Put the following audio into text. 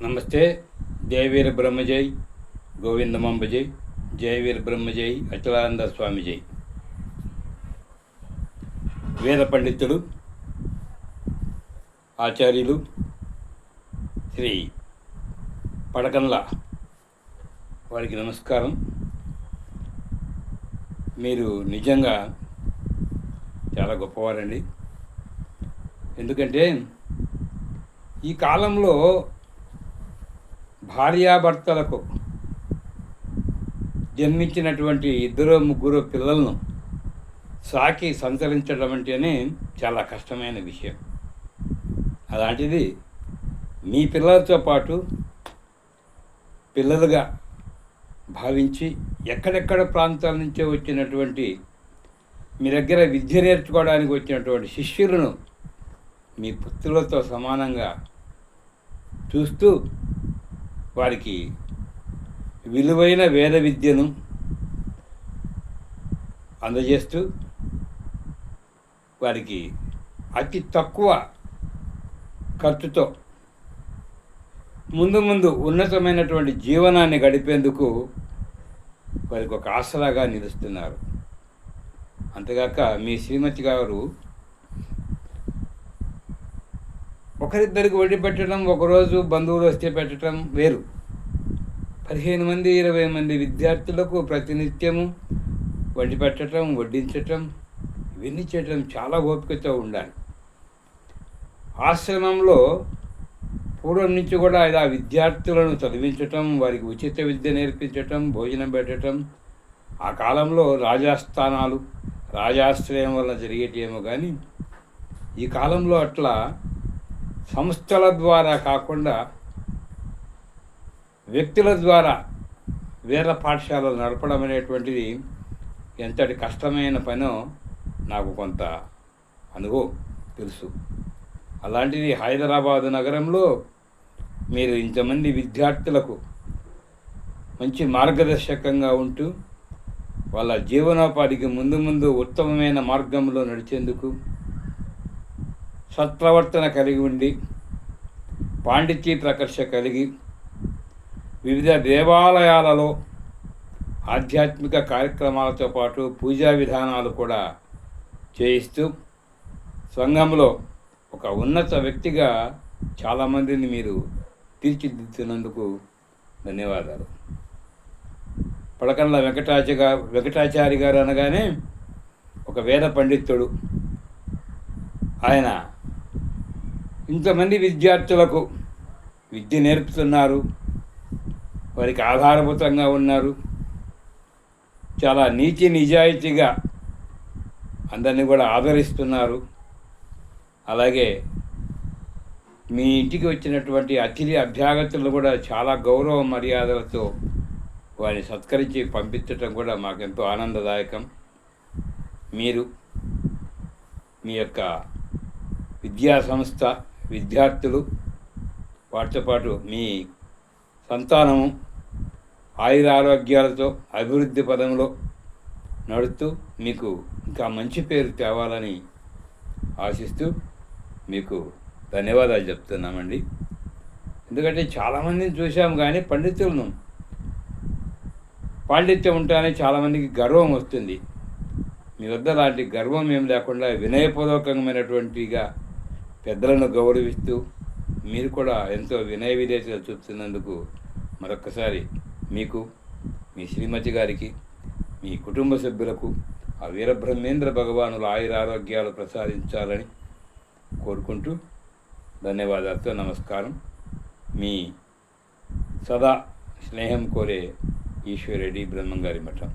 నమస్తే. జయవీర బ్రహ్మజై, గోవిందమాంబజై, జయవీర బ్రహ్మజై, అచలానంద స్వామిజై. వేద పండితుడు, ఆచార్యులు శ్రీ పడకన్ల వారికి నమస్కారం. మీరు నిజంగా చాలా గొప్పవారండి. ఎందుకంటే ఈ కాలంలో భార్యాభర్తలకు జన్మించినటువంటి 2-3 పిల్లలను సాకి సంతరించడం అంటేనే చాలా కష్టమైన విషయం. అలాంటిది మీ పిల్లలతో పాటు పిల్లలుగా భావించి ఎక్కడెక్కడ ప్రాంతాల నుంచో వచ్చినటువంటి మీ దగ్గర విద్య నేర్చుకోవడానికి వచ్చినటువంటి శిష్యులను మీ పుత్రులతో సమానంగా చూస్తూ వారికి విలువైన వేద విద్యను అందజేస్తూ వారికి అతి తక్కువ ఖర్చుతో ముందు ఉన్నతమైనటువంటి జీవనాన్ని గడిపేందుకు వారికి ఒక ఆసరాగా నిలుస్తున్నారు. అంతేగాక మీ శ్రీమతి గారు ఒకరిద్దరికి వడ్డీ పెట్టడం, ఒకరోజు బంధువులు వస్తే పెట్టడం వేరు. 15 మంది 20 మంది విద్యార్థులకు ప్రతినిత్యము వడ్డీ పెట్టడం, వడ్డించటం, ఇవన్నీ చేయటం చాలా ఓపికతో ఉండాలి. ఆశ్రమంలో పూర్వం నుంచి కూడా ఇలా విద్యార్థులను చదివించటం, వారికి ఉచిత విద్య నేర్పించటం, భోజనం పెట్టడం ఆ కాలంలో రాజాస్థానాలు, రాజాశ్రయం వల్ల జరిగేటేమో కానీ ఈ కాలంలో అట్లా సంస్థల ద్వారా కాకుండా వ్యక్తుల ద్వారా వేద పాఠశాలలు నడపడం అనేటువంటిది ఎంతటి కష్టమైన పనో నాకు కొంత అనుభవం తెలుసు. అలాంటిది హైదరాబాదు నగరంలో మీరు ఇంతమంది విద్యార్థులకు మంచి మార్గదర్శకంగా ఉంటూ వాళ్ళ జీవనోపాధికి ముందు ఉత్తమమైన మార్గంలో నడిచేందుకు సత్ప్రవర్తన కలిగి ఉండి పాండిత్య ప్రకర్ష కలిగి వివిధ దేవాలయాలలో ఆధ్యాత్మిక కార్యక్రమాలతో పాటు పూజా విధానాలు కూడా చేయిస్తూ సంఘంలో ఒక ఉన్నత వ్యక్తిగా చాలామందిని మీరు తీర్చిదిద్దుతున్నందుకు ధన్యవాదాలు. పడకన్ల వెంకటాచారి గారు అనగానే ఒక వేద పండితుడు. ఆయన ఇంతమంది విద్యార్థులకు విద్య నేర్పుతున్నారు, వారికి ఆధారభూతంగా ఉన్నారు. చాలా నీతి నిజాయితీగా అందరినీ కూడా ఆదరిస్తున్నారు. అలాగే మీ ఇంటికి వచ్చినటువంటి అతిథి అభ్యాగతులను కూడా చాలా గౌరవ మర్యాదలతో వారిని సత్కరించి పంపించటం కూడా మాకెంతో ఆనందదాయకం. మీరు మీ యొక్క విద్యా సంస్థ, విద్యార్థులు, వాటితో పాటు మీ సంతానము ఆయురారోగ్యాలతో అభివృద్ధి పదంలో నడుస్తూ మీకు ఇంకా మంచి పేరు తేవాలని ఆశిస్తూ మీకు ధన్యవాదాలు చెప్తున్నామండి. ఎందుకంటే చాలామందిని చూసాము కానీ పండితులను పాండిత్యం ఉంటానే చాలామందికి గర్వం వస్తుంది. మీ వద్ద లాంటి గర్వం ఏం లేకుండా వినయపూర్వకమైనటువంటిగా పెద్దలను గౌరవిస్తూ మీరు కూడా ఎంతో వినయ విధేయతలు చూపుతున్నందుకు మరొక్కసారి మీకు, మీ శ్రీమతి గారికి, మీ కుటుంబ సభ్యులకు ఆ వీరబ్రహ్మేంద్ర భగవానుల ఆయురారోగ్యాలు ప్రసాదించాలని కోరుకుంటూ ధన్యవాదాలతో నమస్కారం. మీ సదా స్నేహం కోరే ఈశ్వరెడ్డి, బ్రహ్మంగారి మఠం.